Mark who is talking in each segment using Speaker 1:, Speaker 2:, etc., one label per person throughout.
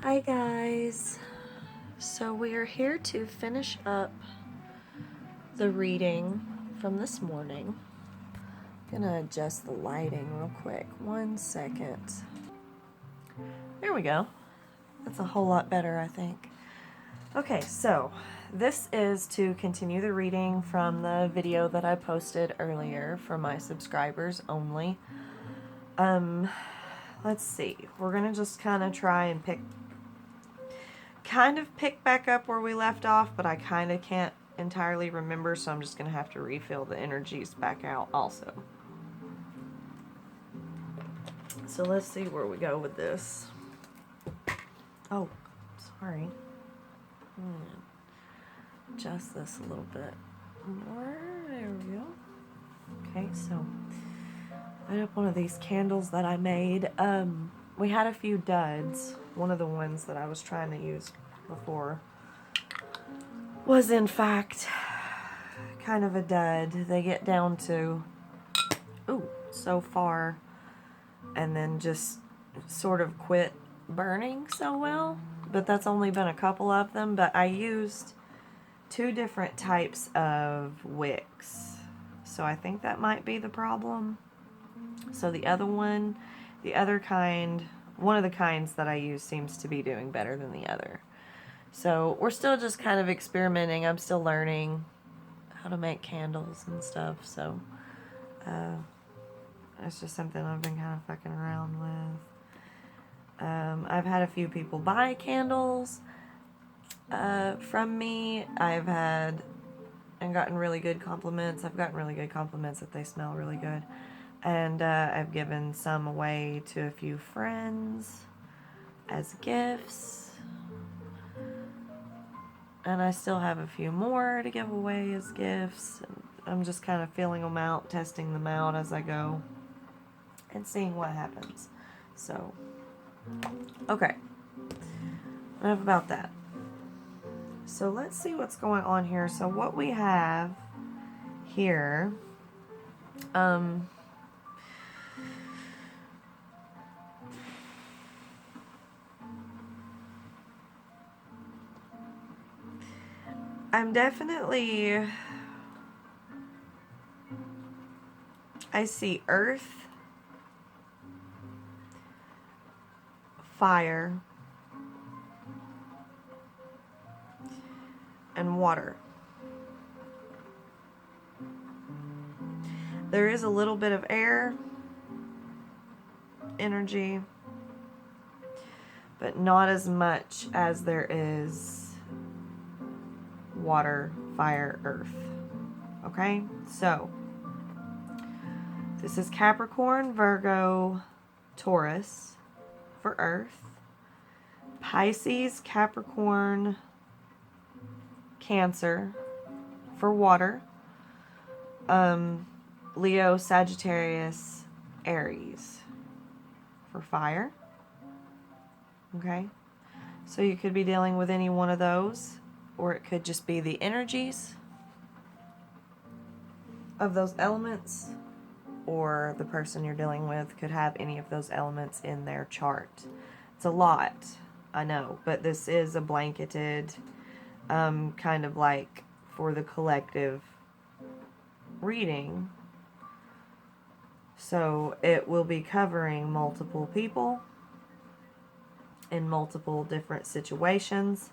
Speaker 1: Hi guys, so we are here to finish up the reading from this morning. I'm gonna adjust the lighting real quick, 1 second. There we go, that's a whole lot better I think. Okay, so this is to continue the reading from the video that I posted earlier for my subscribers only. Let's see, we're gonna just kind of try and pick back up where we left off, but I kind of can't entirely remember, so I'm just going to have to refill the energies back out also. So let's see where we go with this. Oh, sorry. Adjust this a little bit more. There we go. Okay, so I lit up one of these candles that I made. We had a few duds. One of the ones that I was trying to use before was in fact kind of a dud. They get down to so far and then just sort of quit burning so well, but that's only been a couple of them. But I used 2 different types of wicks, so I think that might be the problem. So one of the kinds that I use seems to be doing better than the other. So we're still just kind of experimenting. I'm still learning how to make candles and stuff, so it's just something I've been kind of fucking around with. I've had a few people buy candles from me. I've gotten really good compliments. I've gotten really good compliments that they smell really good. And I've given some away to a few friends as gifts. And I still have a few more to give away as gifts. I'm just kind of feeling them out, testing them out as I go, and seeing what happens. So, okay. Enough about that. So let's see what's going on here. So what we have here, I see earth, fire, and water. There is a little bit of air energy, but not as much as there is water, fire, earth. Okay, so this is Capricorn, Virgo, Taurus for earth, Pisces, Capricorn, Cancer for water, Leo, Sagittarius, Aries for fire. Okay, so you could be dealing with any one of those, or it could just be the energies of those elements, or the person you're dealing with could have any of those elements in their chart. It's a lot, I know, but this is a blanketed, kind of like for the collective reading. So it will be covering multiple people in multiple different situations.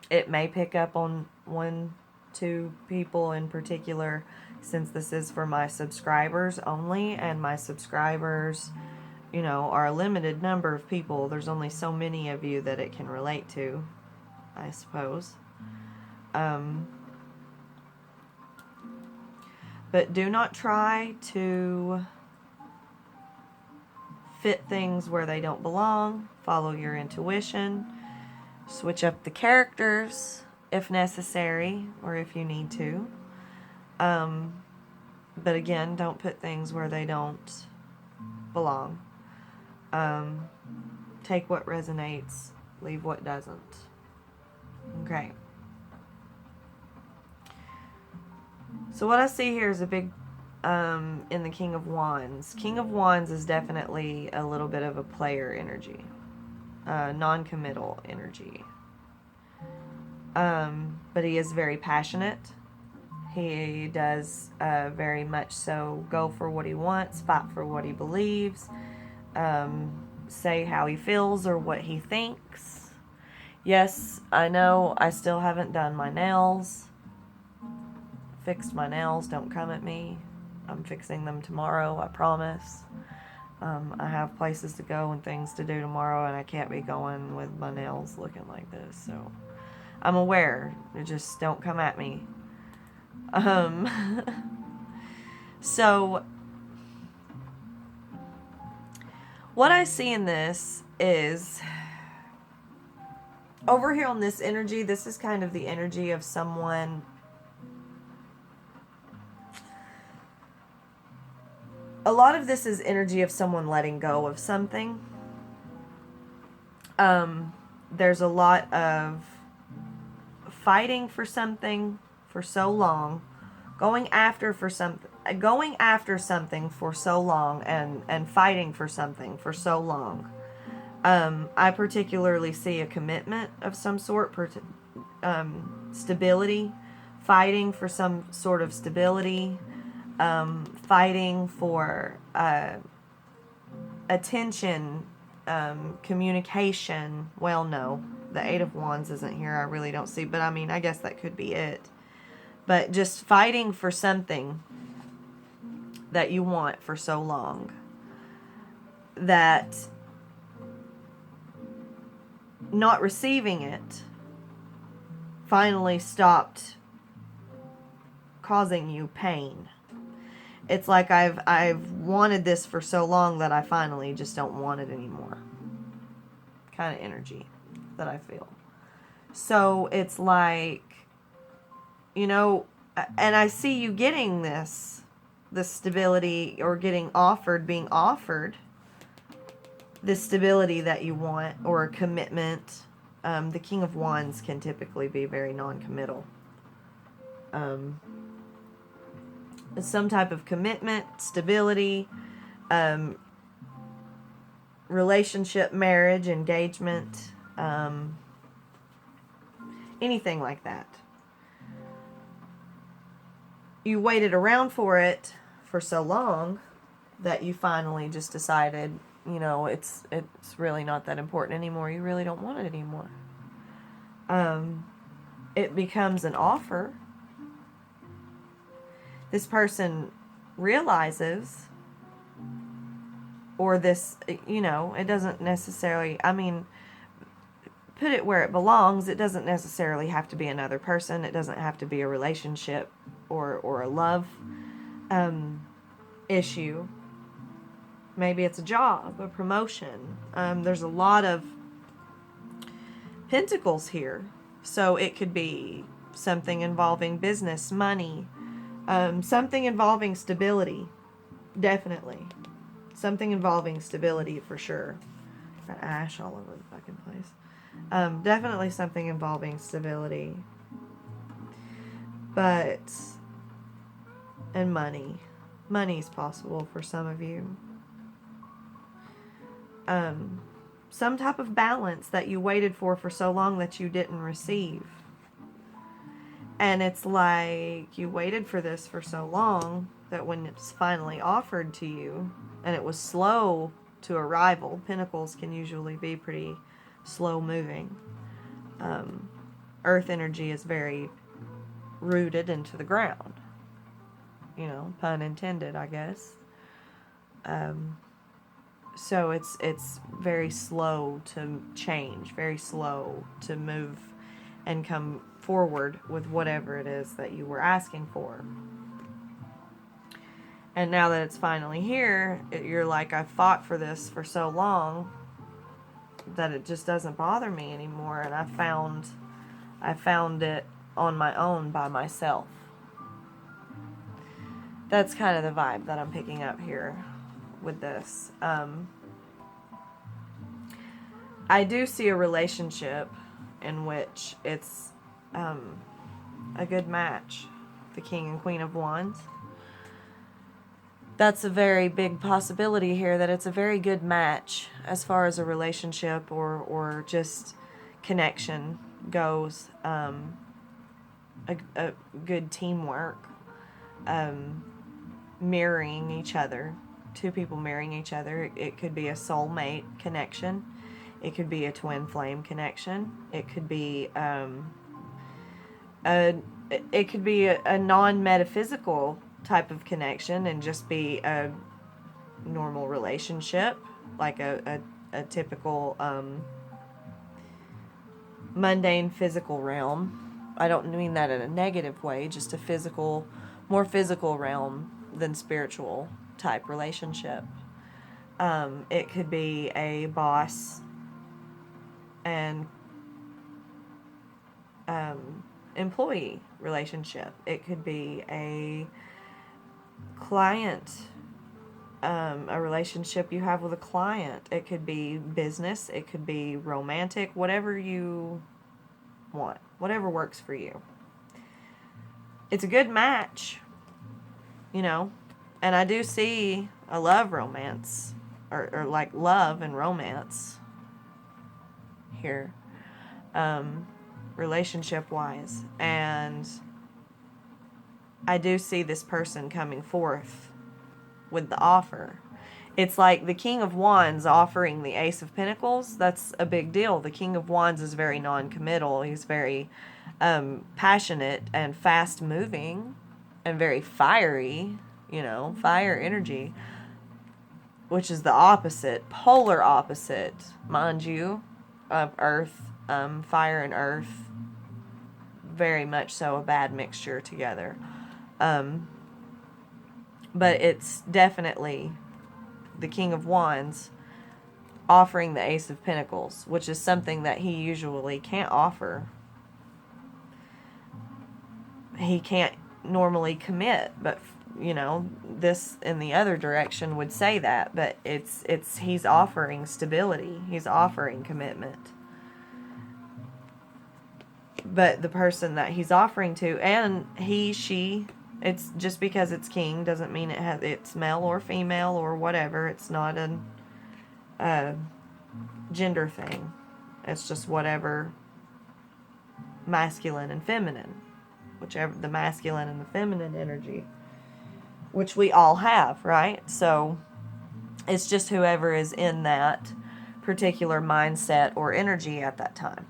Speaker 1: It may pick up on 1-2 people in particular, since this is for my subscribers only, and my subscribers, are a limited number of people. There's only so many of you that it can relate to, I suppose. But do not try to fit things where they don't belong. Follow your intuition. Switch up the characters if necessary, or if you need to. But again, don't put things where they don't belong. Take what resonates, leave what doesn't. Okay. So what I see here is a big in the King of Wands. King of Wands is definitely a little bit of a player energy, non-committal energy. But he is very passionate. He does very much so go for what he wants, fight for what he believes, say how he feels or what he thinks. Yes, I know I still haven't done my nails. Fixed my nails, don't come at me. I'm fixing them tomorrow, I promise. I have places to go and things to do tomorrow, and I can't be going with my nails looking like this, so I'm aware. Just don't come at me. So what I see in this is, over here on this energy, this is kind of the energy of someone. A lot of this is energy of someone letting go of something. There's a lot of fighting for something for so long, going after something for so long, and fighting for something for so long. I particularly see a commitment of some sort, stability, fighting for some sort of stability, fighting for attention, communication. Well, no, the Eight of Wands isn't here. I really don't see, but I mean, I guess that could be it. But just fighting for something that you want for so long that not receiving it finally stopped causing you pain. It's like I've wanted this for so long that I finally just don't want it anymore. Kind of energy that I feel. So it's like, you know, and I see you getting this stability, or being offered this stability that you want, or a commitment. The King of Wands can typically be very non-committal. Some type of commitment, stability, relationship, marriage, engagement, anything like that. You waited around for it for so long that you finally just decided, you know, it's really not that important anymore. You really don't want it anymore. It becomes an offer. This person realizes, or this, you know, it doesn't necessarily, I mean, put it where it belongs. It doesn't necessarily have to be another person. It doesn't have to be a relationship or a love issue. Maybe it's a job, a promotion. There's a lot of pentacles here. So it could be something involving business, money, something involving stability. Definitely. Something involving stability for sure. Got ash all over the fucking place. Definitely something involving stability. But, and money. Money's possible for some of you. Some type of balance that you waited for so long that you didn't receive. And it's like you waited for this for so long that when it's finally offered to you, and it was slow to arrival. Pentacles can usually be pretty slow moving. Earth energy is very rooted into the ground. You know, pun intended, I guess. So it's very slow to change, very slow to move and come forward with whatever it is that you were asking for. And now that it's finally here, you're like, I fought for this for so long that it just doesn't bother me anymore, and I found it on my own by myself. That's kind of the vibe that I'm picking up here with this. I do see a relationship in which it's a good match. The King and Queen of Wands. that's a very big possibility here, that it's a very good match as far as a relationship or just connection goes. A good teamwork, mirroring each other, two people mirroring each other. It could be a soulmate connection. It could be a twin flame connection. It could be a non-metaphysical type of connection and just be a normal relationship, like a typical mundane physical realm. I don't mean that in a negative way, just a physical, more physical realm than spiritual type relationship. It could be a boss and employee relationship. It could be a client, a relationship you have with a client. It could be business. It could be romantic, whatever you want, whatever works for you. It's a good match, you know, and I do see a love romance, or like love and romance here, relationship wise, and I do see this person coming forth with the offer. It's like the King of Wands offering the Ace of Pentacles. That's a big deal. The King of Wands is very non-committal. He's very passionate and fast-moving and very fiery, you know, fire energy, which is the opposite, polar opposite, mind you, of Earth, fire and Earth. Very much so a bad mixture together. But it's definitely the King of Wands offering the Ace of Pentacles, which is something that he usually can't offer. He can't normally commit, but you know, this in the other direction would say that, but it's he's offering stability. He's offering commitment. But the person that he's offering to, and he, she, it's just because it's king doesn't mean it's male or female or whatever. It's not a gender thing. It's just whatever masculine and feminine, whichever the masculine and the feminine energy, which we all have, right? So it's just whoever is in that particular mindset or energy at that time,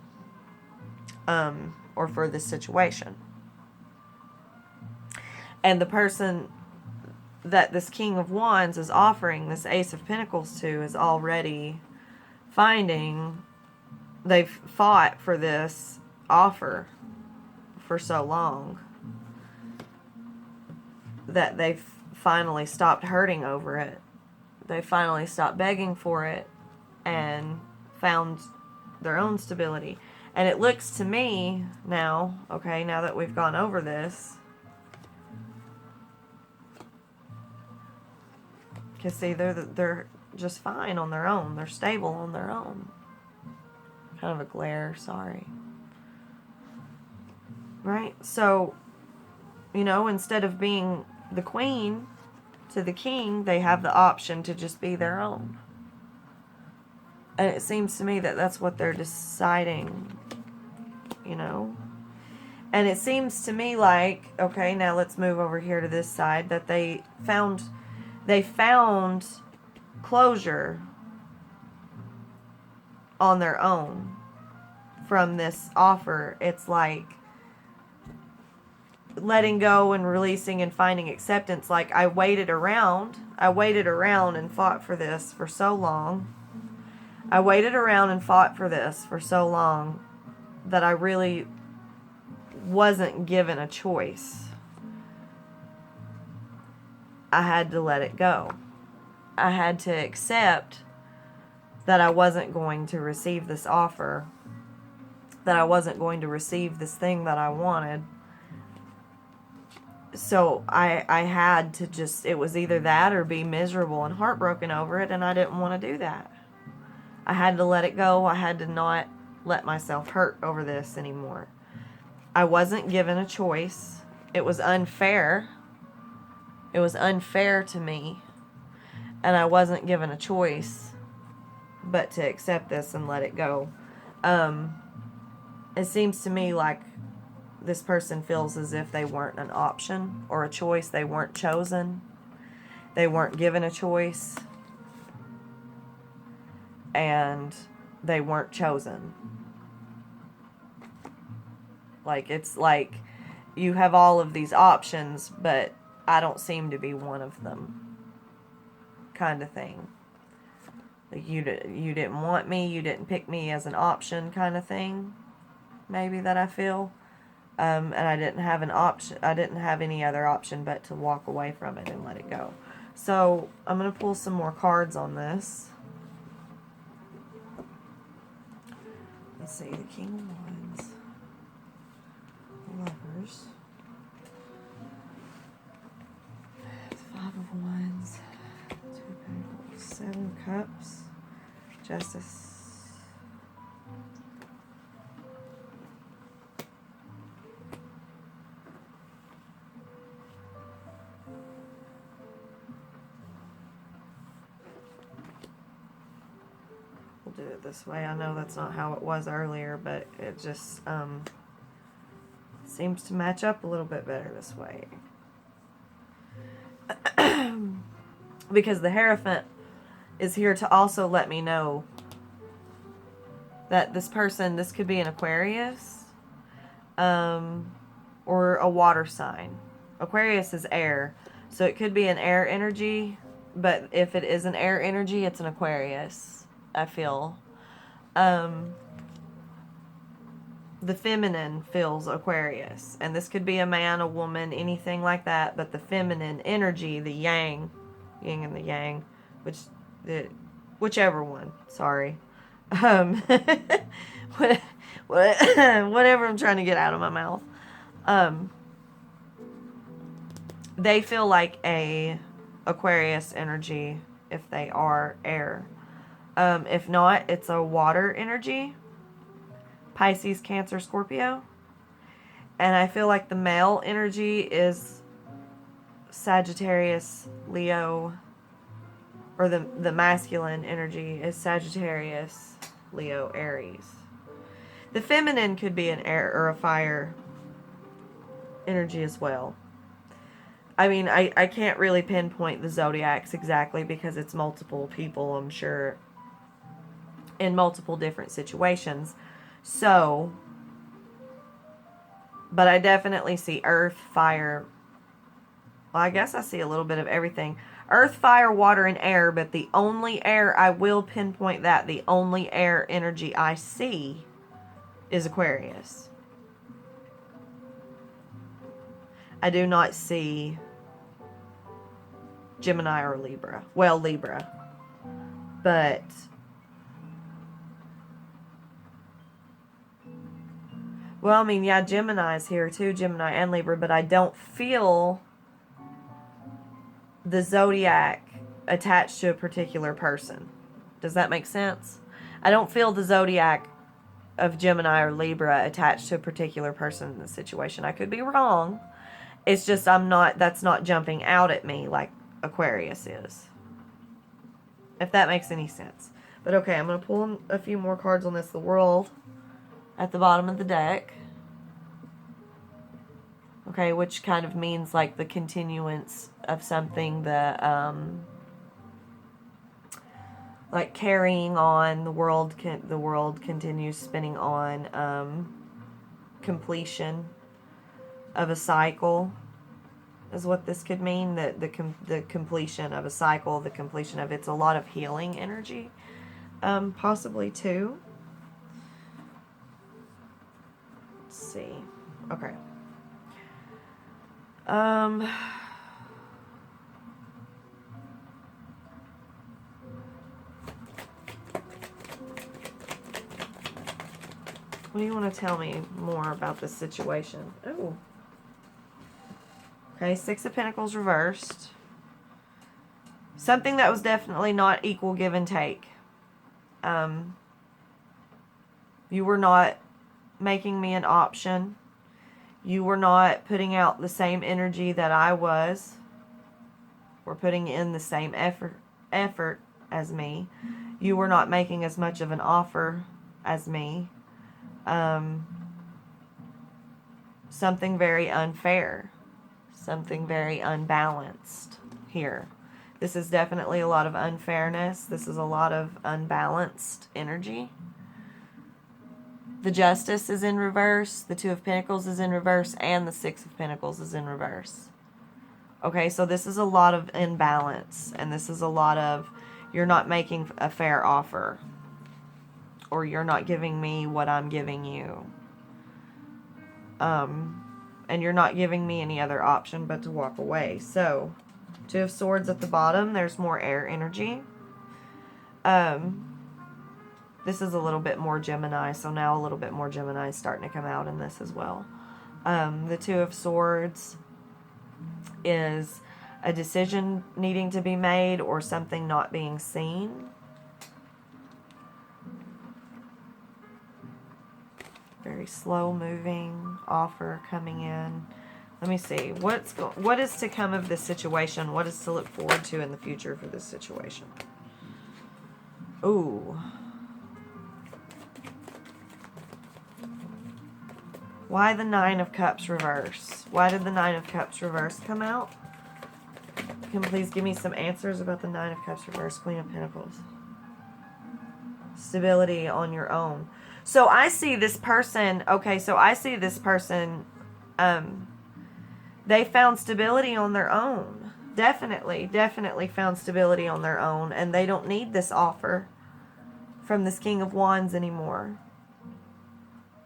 Speaker 1: or for this situation. And the person that this King of Wands is offering this Ace of Pentacles to is already finding they've fought for this offer for so long that they've finally stopped hurting over it. They finally stopped begging for it and found their own stability. And it looks to me now, okay, now that we've gone over this, because see, they're just fine on their own. They're stable on their own. Kind of a glare, sorry. Right? So, you know, instead of being the queen to the king, they have the option to just be their own. And it seems to me that that's what they're deciding, you know. And it seems to me like, okay, now let's move over here to this side, that they found closure on their own from this offer. It's like letting go and releasing and finding acceptance. Like, I waited around and fought for this for so long. I waited around and fought for this for so long that I really wasn't given a choice. I had to let it go. I had to accept that I wasn't going to receive this offer, that I wasn't going to receive this thing that I wanted. So I had to just, it was either that or be miserable and heartbroken over it, and I didn't want to do that. I had to let it go. I had to not let myself hurt over this anymore. I wasn't given a choice. It was unfair. It was unfair to me, and I wasn't given a choice but to accept this and let it go. It seems to me like this person feels as if they weren't an option or a choice. They weren't chosen. They weren't given a choice. And they weren't chosen. Like, it's like you have all of these options, but I don't seem to be one of them, kind of thing. Like, you didn't want me, you didn't pick me as an option, kind of thing, maybe, that I feel. And I didn't have an option. I didn't have any other option but to walk away from it and let it go. So I'm going to pull some more cards on this. Let's see, the King of Wands, Lovers, Five of Wands, Two of Pentacles, Seven of Cups, Justice. We'll do it this way. I know that's not how it was earlier, but it just seems to match up a little bit better this way. Because the Hierophant is here to also let me know that this person, this could be an Aquarius, or a water sign. Aquarius is air, so it could be an air energy, but if it is an air energy, it's an Aquarius, I feel. The feminine feels Aquarius, and this could be a man, a woman, anything like that, but the feminine energy, the yang and the yang, whichever one, sorry. Whatever I'm trying to get out of my mouth. They feel like a Aquarius energy if they are air. If not, it's a water energy. Pisces, Cancer, Scorpio. And I feel like the male energy is Sagittarius, Leo, or the masculine energy is Sagittarius, Leo, Aries. The feminine could be an air or a fire energy as well. I mean, I can't really pinpoint the zodiacs exactly because it's multiple people, I'm sure, in multiple different situations. So, but I definitely see earth, fire. Well, I guess I see a little bit of everything. Earth, fire, water, and air, but the only air, I will pinpoint that, the only air energy I see is Aquarius. I do not see Gemini or Libra. Well, Libra. But well, I mean, yeah, Gemini's here too, Gemini and Libra, but I don't feel the zodiac attached to a particular person. Does that make sense? I don't feel the zodiac of Gemini or Libra attached to a particular person in this situation. I could be wrong. It's just that's not jumping out at me like Aquarius is. If that makes any sense. But okay, I'm going to pull a few more cards on this. The World at the bottom of the deck. Okay, which kind of means like the continuance of something, like carrying on. The world continues spinning on. Completion of a cycle is what this could mean. The completion of a cycle, the completion of it's a lot of healing energy, possibly too. Let's see. Okay. What do you want to tell me more about this situation? Oh. Okay, Six of Pentacles reversed. Something that was definitely not equal give and take. You were not making me an option. You were not putting out the same energy that I was. were putting in the same effort as me. You were not making as much of an offer as me. Something very unfair, something very unbalanced here. This is definitely a lot of unfairness. This is a lot of unbalanced energy. The Justice is in reverse, the Two of Pentacles is in reverse, and the Six of Pentacles is in reverse. Okay, so this is a lot of imbalance, and this is a lot of you're not making a fair offer, or you're not giving me what I'm giving you. And you're not giving me any other option but to walk away. So, Two of Swords at the bottom, there's more air energy. This is a little bit more Gemini, so now a little bit more Gemini is starting to come out in this as well. The Two of Swords is a decision needing to be made or something not being seen. Very slow moving offer coming in. Let me see. What is to come of this situation? What is to look forward to in the future for this situation? Ooh. Why the Nine of Cups reverse? Why did the Nine of Cups reverse come out? Can please give me some answers about the Nine of Cups reverse, Queen of Pentacles? Stability on your own. So I see this person, okay, so I see this person, they found stability on their own. Definitely found stability on their own, and they don't need this offer from this King of Wands anymore.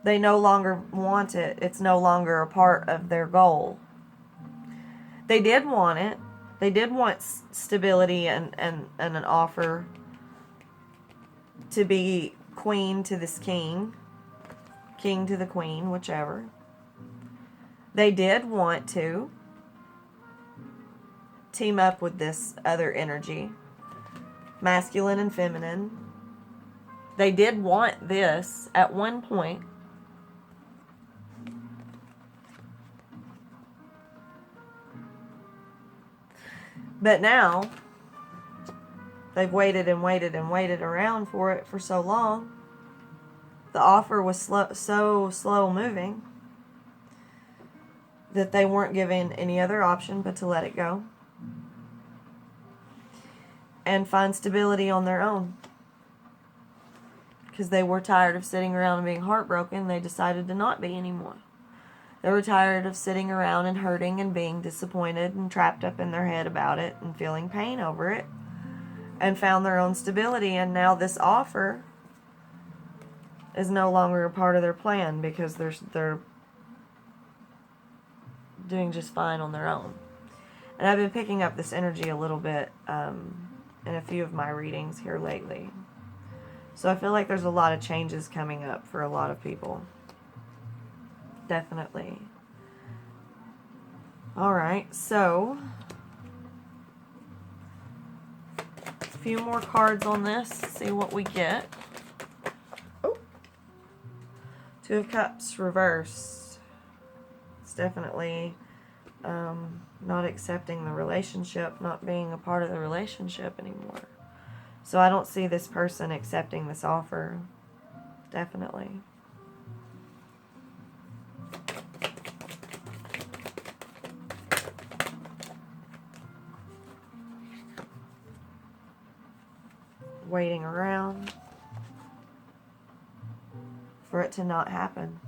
Speaker 1: They no longer want it. It's no longer a part of their goal. They did want it. They did want stability and an offer to be queen to this king. King to the queen, whichever. They did want to team up with this other energy. Masculine and feminine. They did want this at one point. But now, they've waited and waited and waited around for it for so long. The offer was so slow moving that they weren't given any other option but to let it go and find stability on their own. Because they were tired of sitting around and being heartbroken, they decided to not be anymore. They were tired of sitting around and hurting and being disappointed and trapped up in their head about it and feeling pain over it, and found their own stability. And now this offer is no longer a part of their plan because they're doing just fine on their own. And I've been picking up this energy a little bit in a few of my readings here lately. So I feel like there's a lot of changes coming up for a lot of people. Definitely. Alright, so a few more cards on this. See what we get. Oh. Two of Cups reversed. It's definitely not accepting the relationship, not being a part of the relationship anymore. So I don't see this person accepting this offer. Definitely. Waiting around for it to not happen,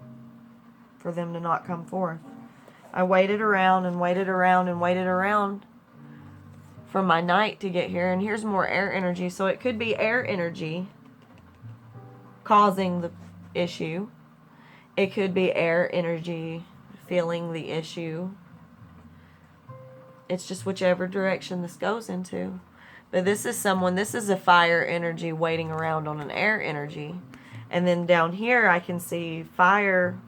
Speaker 1: for them to not come forth. I waited around and waited around and waited around for my Knight to get here, and here's more air energy. So it could be air energy causing the issue. It could be air energy feeling the issue. It's just whichever direction this goes into. But this is a fire energy waiting around on an air energy. And then down here I can see fire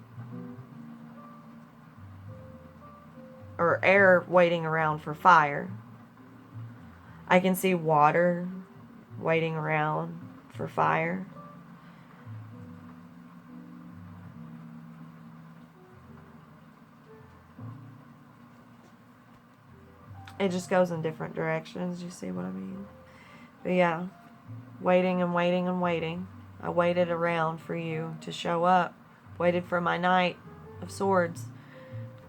Speaker 1: or air waiting around for fire. I can see water waiting around for fire. It just goes in different directions. You see what I mean? But yeah, waiting and waiting and waiting. I waited around for you to show up. Waited for my Knight of Swords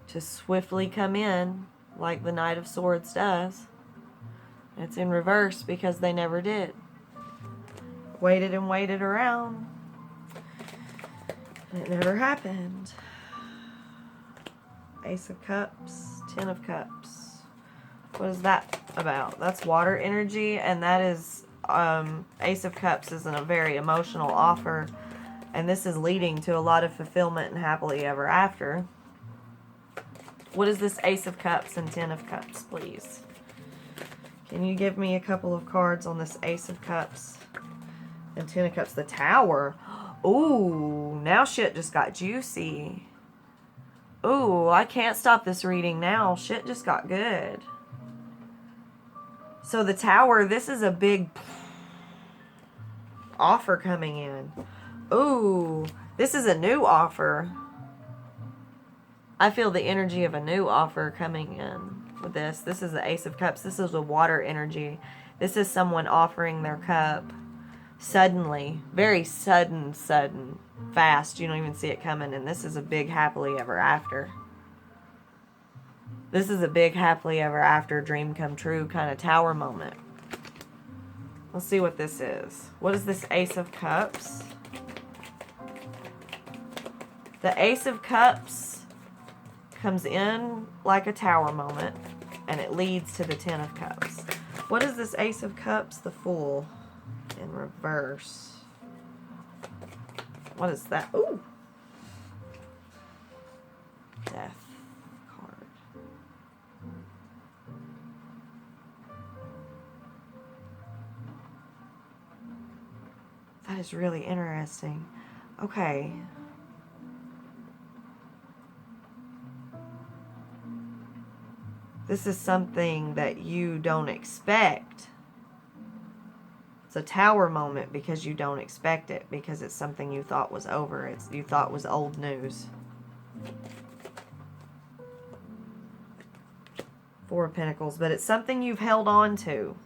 Speaker 1: to swiftly come in like the Knight of Swords does. It's in reverse because they never did. Waited and waited around. And it never happened. Ace of Cups, Ten of Cups. What is that about? That's water energy, and that is, Ace of Cups is a very emotional offer, and this is leading to a lot of fulfillment and happily ever after. What is this Ace of Cups and Ten of Cups, please? Can you give me a couple of cards on this Ace of Cups and Ten of Cups? The Tower. Ooh, now shit just got juicy. Ooh, I can't stop this reading now. Shit just got good. So the Tower, this is a big offer coming in. Ooh, this is a new offer. I feel the energy of a new offer coming in with this. This is the Ace of Cups. This is a water energy. This is someone offering their cup suddenly. Very sudden, fast. You don't even see it coming. And this is a big happily ever after. This is a big happily ever after, dream come true kind of Tower moment. Let's see what this is. What is this Ace of Cups? The Ace of Cups comes in like a Tower moment, and it leads to the Ten of Cups. What is this Ace of Cups? The Fool in reverse. What is that? Ooh. Death card. That is really interesting. Okay. This is something that you don't expect. It's a Tower moment because you don't expect it. Because it's something you thought was over. You thought was old news. Four of Pentacles. But it's something you've held on to.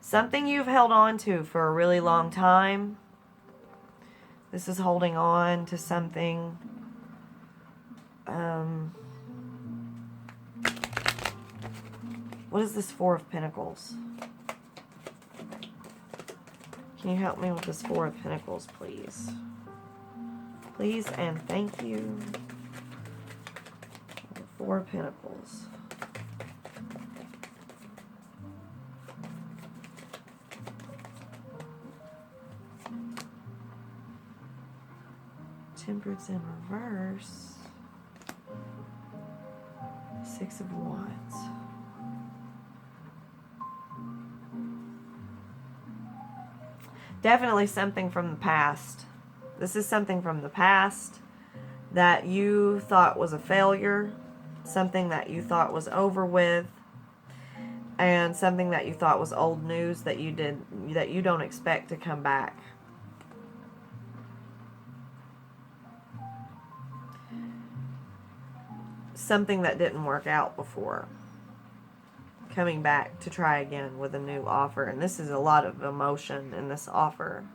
Speaker 1: Something you've held on to for a really long time. This is holding on to something. What is this Four of Pentacles? Can you help me with this Four of Pentacles, please? Please and thank you. Four of Pentacles. Temperance in reverse. Six of Wands. Definitely something from the past. This is something from the past that you thought was a failure, something that you thought was over with, and something that you thought was old news that you don't expect to come back. Something that didn't work out before. Coming back to try again with a new offer. And this is a lot of emotion in this offer.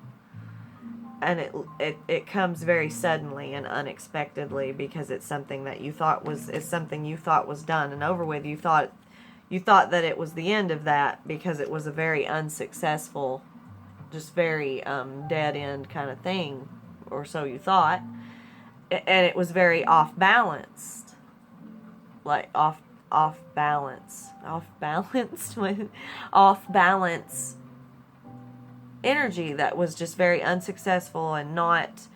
Speaker 1: And it comes very suddenly and unexpectedly because it's something that you thought was done and over with. You thought that it was the end of that because it was a very unsuccessful, just very dead end kind of thing, or so you thought. And it was very off balanced. Like off balance energy that was just very unsuccessful and not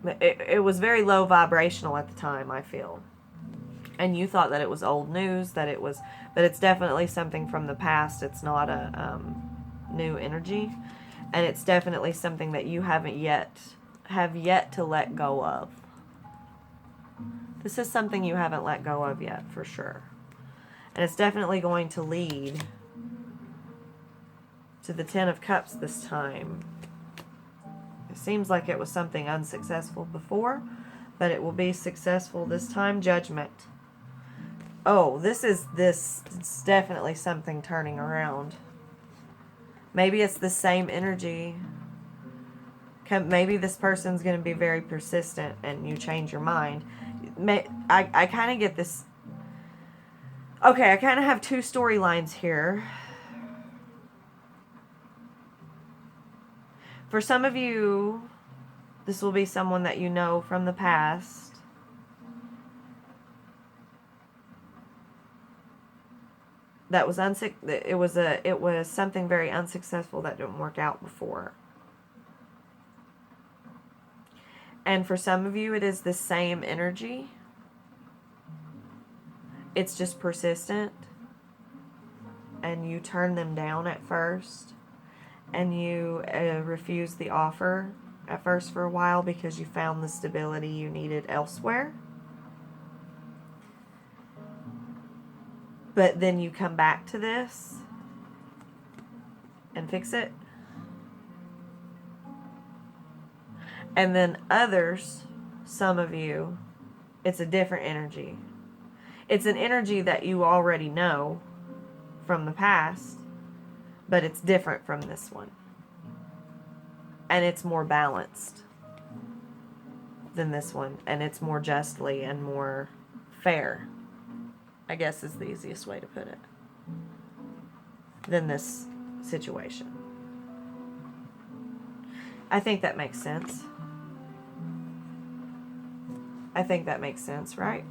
Speaker 1: it was very low vibrational at the time, I feel. And you thought that it was old news, but it's definitely something from the past. It's not a new energy, and it's definitely something that you have yet to let go of. This is something you haven't let go of yet, for sure. And it's definitely going to lead to the Ten of Cups this time. It seems like it was something unsuccessful before, but it will be successful this time. Judgment. Oh, it's definitely something turning around. Maybe it's the same energy. Maybe this person's going to be very persistent and you change your mind. I kind of get this. Okay, I kind of have two storylines here. For some of you, this will be someone that you know from the past. That was it was something very unsuccessful that didn't work out before. And for some of you, it is the same energy. It's just persistent. And you turn them down at first. And you refuse the offer at first for a while because you found the stability you needed elsewhere. But then you come back to this and fix it. And then others, some of you, it's a different energy. It's an energy that you already know from the past, but it's different from this one. And it's more balanced than this one. And it's more justly and more fair, I guess is the easiest way to put it, than this situation. I think that makes sense. I think that makes sense, right?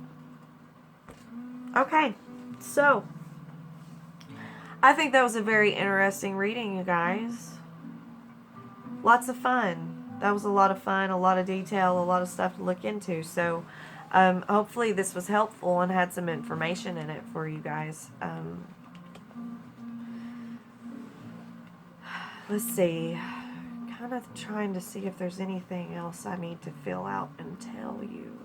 Speaker 1: Okay, so I think that was a very interesting reading, you guys. Lots of fun. That was a lot of fun, a lot of detail, a lot of stuff to look into. So hopefully this was helpful and had some information in it for you guys. Let's see. Kind of trying to see if there's anything else I need to fill out and tell you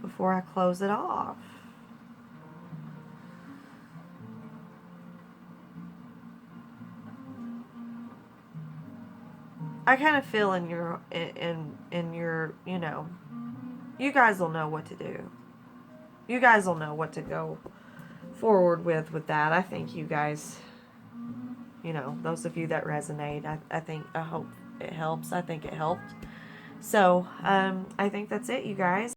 Speaker 1: before I close it off. I kind of feel in your, you know, you guys will know what to do. You guys will know what to go forward with that. I think you guys, you know, those of you that resonate, I hope it helps. I think it helped. So, I think that's it, you guys.